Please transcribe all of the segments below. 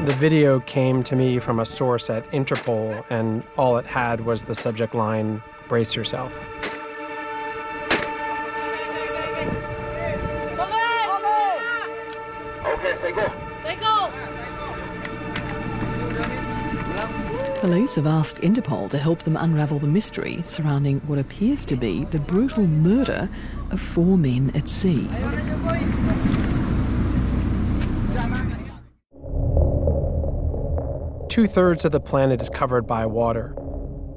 The video came to me from a source at Interpol, and all it had was the subject line, "Brace yourself." Police have asked Interpol to help them unravel the mystery surrounding what appears to be the brutal murder of 4 men at sea. Two-thirds of the planet is covered by water.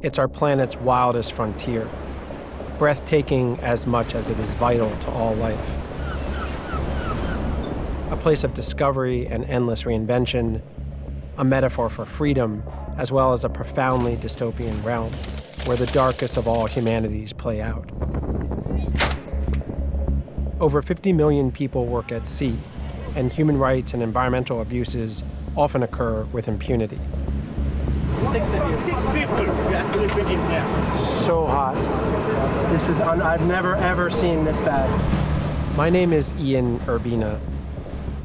It's our planet's wildest frontier, breathtaking as much as it is vital to all life. A place of discovery and endless reinvention, a metaphor for freedom, as well as a profoundly dystopian realm where the darkest of all humanities play out. Over 50 million people work at sea, and human rights and environmental abuses often occur with impunity. 6 of you. 6 people we are sleeping in here. So hot. This is I've never ever seen this bad. My name is Ian Urbina.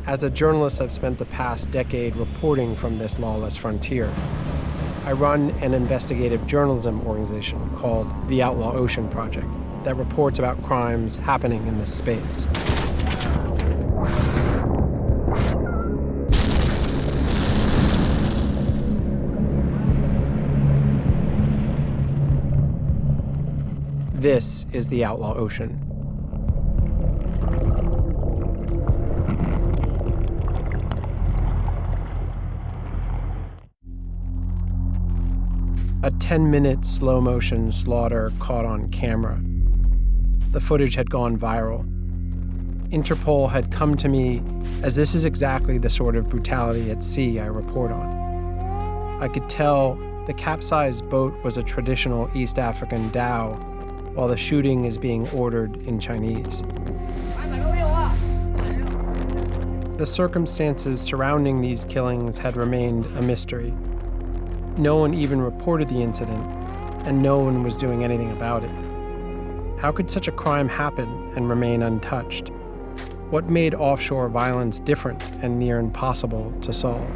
As a journalist, I've spent the past decade reporting from this lawless frontier. I run an investigative journalism organization called the Outlaw Ocean Project that reports about crimes happening in this space. This is the Outlaw Ocean. A 10-minute slow-motion slaughter caught on camera. The footage had gone viral. Interpol had come to me as this is exactly the sort of brutality at sea I report on. I could tell the capsized boat was a traditional East African dhow, while the shooting is being ordered in Chinese. The circumstances surrounding these killings had remained a mystery. No one even reported the incident, and no one was doing anything about it. How could such a crime happen and remain untouched? What made offshore violence different and near impossible to solve?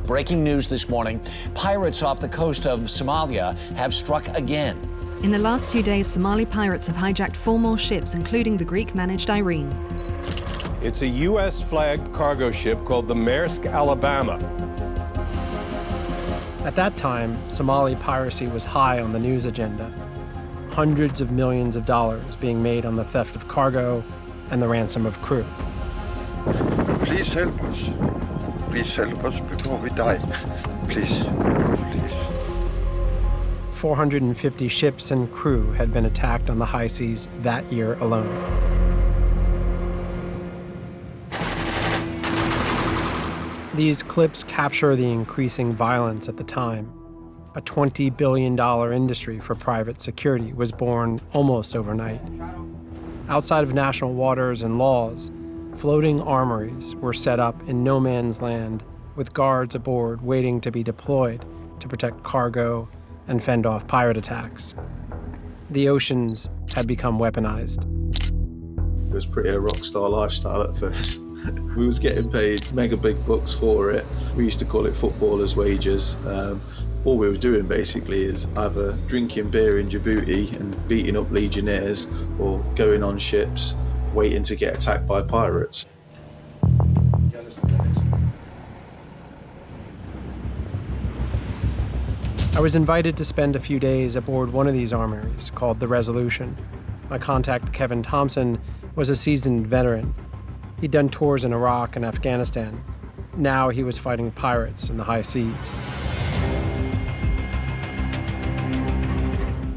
Breaking news this morning, pirates off the coast of Somalia have struck again. In the last 2 days, Somali pirates have hijacked 4 more ships, including the Greek-managed Irene. It's a U.S.-flagged cargo ship called the Maersk Alabama. At that time, Somali piracy was high on the news agenda. Hundreds of millions of dollars being made on the theft of cargo and the ransom of crew. Please help us. Please help us before we die. Please, please. 450 ships and crew had been attacked on the high seas that year alone. These clips capture the increasing violence at the time. A $20 billion industry for private security was born almost overnight. Outside of national waters and laws, floating armories were set up in no man's land with guards aboard waiting to be deployed to protect cargo and fend off pirate attacks. The oceans had become weaponized. It was pretty a rock star lifestyle at first. We was getting paid mega big bucks for it. We used to call it footballers' wages. All we were doing basically is either drinking beer in Djibouti and beating up legionnaires, or going on ships waiting to get attacked by pirates. I was invited to spend a few days aboard one of these armories called the Resolution. My contact, Kevin Thompson, was a seasoned veteran. He'd done tours in Iraq and Afghanistan. Now he was fighting pirates in the high seas.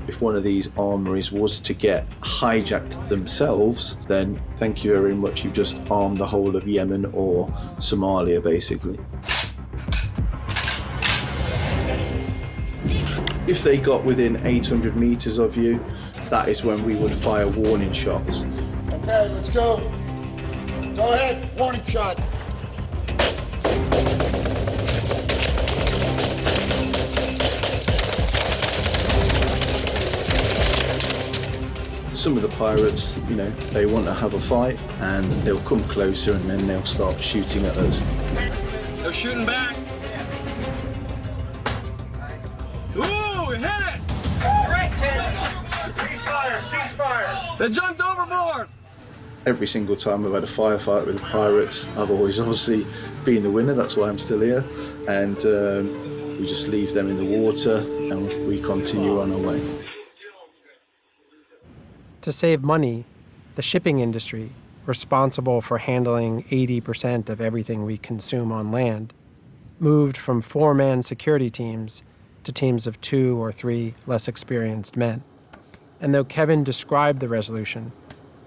If one of these armories was to get hijacked themselves, then thank you very much, you've just armed the whole of Yemen or Somalia, basically. If they got within 800 meters of you, that is when we would fire warning shots. Okay, let's go. Go ahead, warning shot. Some of the pirates, they want to have a fight and they'll come closer and then they'll start shooting at us. They're shooting back. Ooh, we hit it! Ceasefire! They jumped overboard! Every single time I've had a firefight with the pirates, I've always obviously been the winner. That's why I'm still here. And we just leave them in the water and we continue on our way. To save money, the shipping industry, responsible for handling 80% of everything we consume on land, moved from 4-man security teams to teams of 2 or 3 less experienced men. And though Kevin described the resolution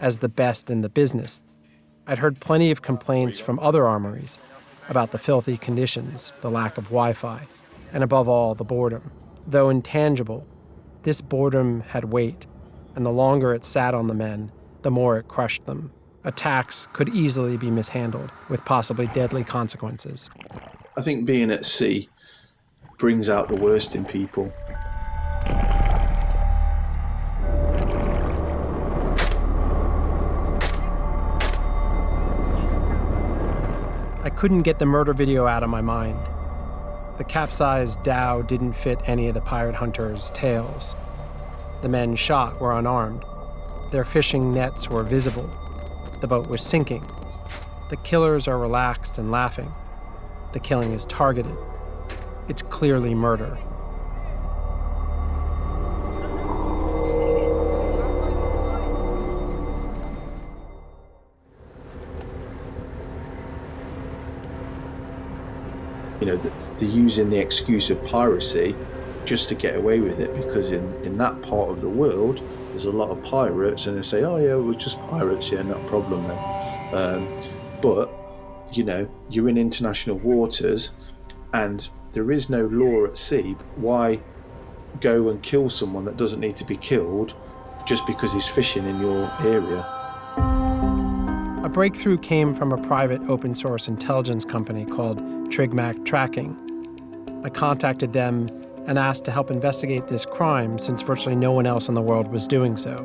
as the best in the business, I'd heard plenty of complaints from other armories about the filthy conditions, the lack of Wi-Fi, and above all, the boredom. Though intangible, this boredom had weight, and the longer it sat on the men, the more it crushed them. Attacks could easily be mishandled, with possibly deadly consequences. I think being at sea brings out the worst in people. I couldn't get the murder video out of my mind. The capsized dhow didn't fit any of the pirate hunters' tails. The men shot were unarmed. Their fishing nets were visible. The boat was sinking. The killers are relaxed and laughing. The killing is targeted. It's clearly murder. They're using the excuse of piracy just to get away with it, because in that part of the world, there's a lot of pirates, and they say, oh yeah, it was just pirates, yeah, not a problem then. But, you're in international waters, and there is no law at sea. Why go and kill someone that doesn't need to be killed just because he's fishing in your area? A breakthrough came from a private open source intelligence company called Trigmac Tracking. I contacted them and asked to help investigate this crime since virtually no one else in the world was doing so.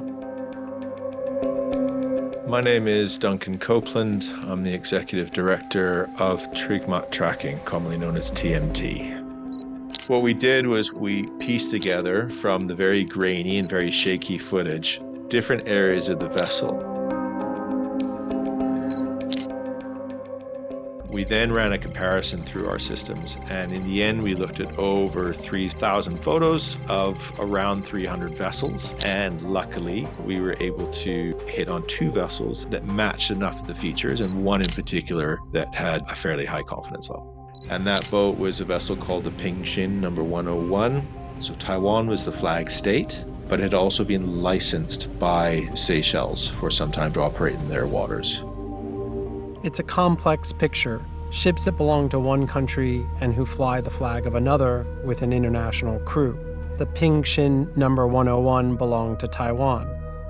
My name is Duncan Copeland. I'm the executive director of Trigmac Tracking, commonly known as TMT. What we did was we pieced together from the very grainy and very shaky footage different areas of the vessel. We then ran a comparison through our systems, and in the end we looked at over 3,000 photos of around 300 vessels, and luckily we were able to hit on 2 vessels that matched enough of the features, and one in particular that had a fairly high confidence level. And that boat was a vessel called the Pingshin number 101. So Taiwan was the flag state, but it had also been licensed by Seychelles for some time to operate in their waters. It's a complex picture. Ships that belong to one country and who fly the flag of another with an international crew. The Pingshin number 101 belonged to Taiwan,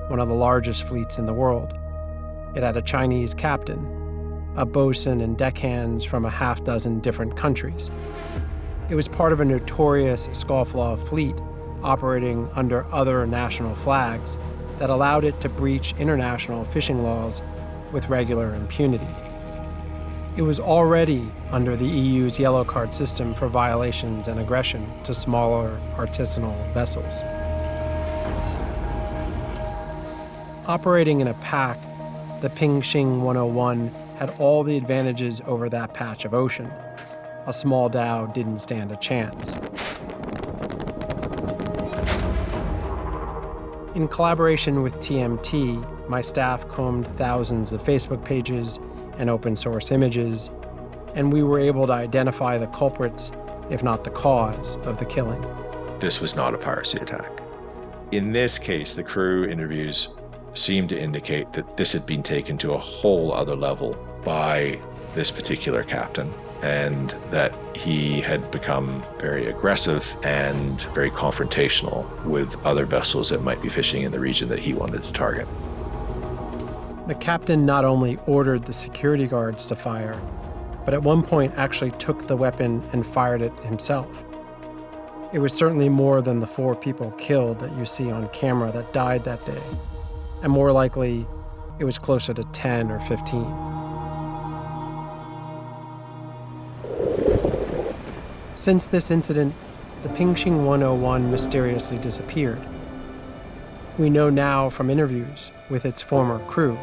one of the largest fleets in the world. It had a Chinese captain, a bosun and deckhands from a half-dozen different countries. It was part of a notorious scofflaw fleet operating under other national flags that allowed it to breach international fishing laws with regular impunity. It was already under the EU's yellow card system for violations and aggression to smaller artisanal vessels. Operating in a pack, the Pingshin 101 had all the advantages over that patch of ocean. A small dhow didn't stand a chance. In collaboration with TMT, my staff combed thousands of Facebook pages and open source images, and we were able to identify the culprits, if not the cause, of the killing. This was not a piracy attack. In this case, the crew interviews seemed to indicate that this had been taken to a whole other level by this particular captain, and that he had become very aggressive and very confrontational with other vessels that might be fishing in the region that he wanted to target. The captain not only ordered the security guards to fire, but at one point actually took the weapon and fired it himself. It was certainly more than the 4 people killed that you see on camera that died that day. and more likely, it was closer to 10 or 15. Since this incident, the Pingxing 101 mysteriously disappeared. We know now from interviews with its former crew,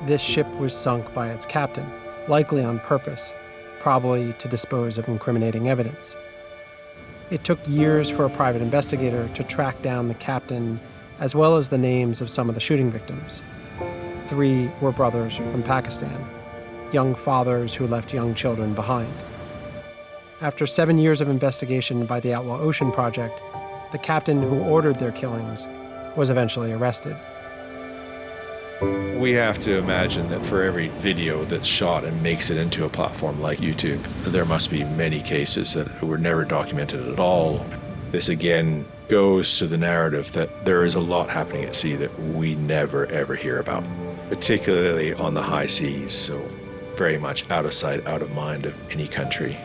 this ship was sunk by its captain, likely on purpose, probably to dispose of incriminating evidence. It took years for a private investigator to track down the captain, as well as the names of some of the shooting victims. 3 were brothers from Pakistan, young fathers who left young children behind. After 7 years of investigation by the Outlaw Ocean Project, the captain who ordered their killings was eventually arrested. We have to imagine that for every video that's shot and makes it into a platform like YouTube, there must be many cases that were never documented at all. This again goes to the narrative that there is a lot happening at sea that we never ever hear about, particularly on the high seas, so very much out of sight, out of mind of any country.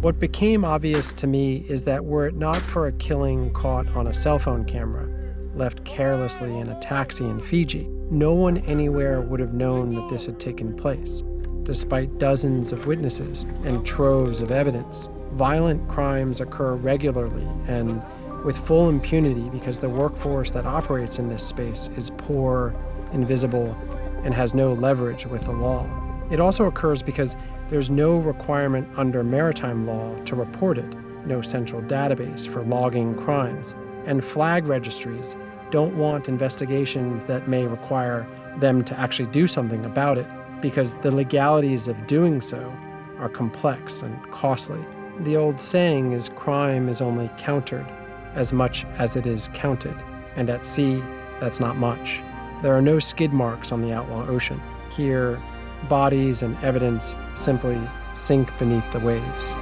What became obvious to me is that were it not for a killing caught on a cell phone camera, left carelessly in a taxi in Fiji, no one anywhere would have known that this had taken place. Despite dozens of witnesses and troves of evidence, violent crimes occur regularly and with full impunity because the workforce that operates in this space is poor, invisible, and has no leverage with the law. It also occurs because there's no requirement under maritime law to report it, no central database for logging crimes, and flag registries don't want investigations that may require them to actually do something about it because the legalities of doing so are complex and costly. The old saying is crime is only countered as much as it is counted, and at sea, that's not much. There are no skid marks on the outlaw ocean. Here, bodies and evidence simply sink beneath the waves.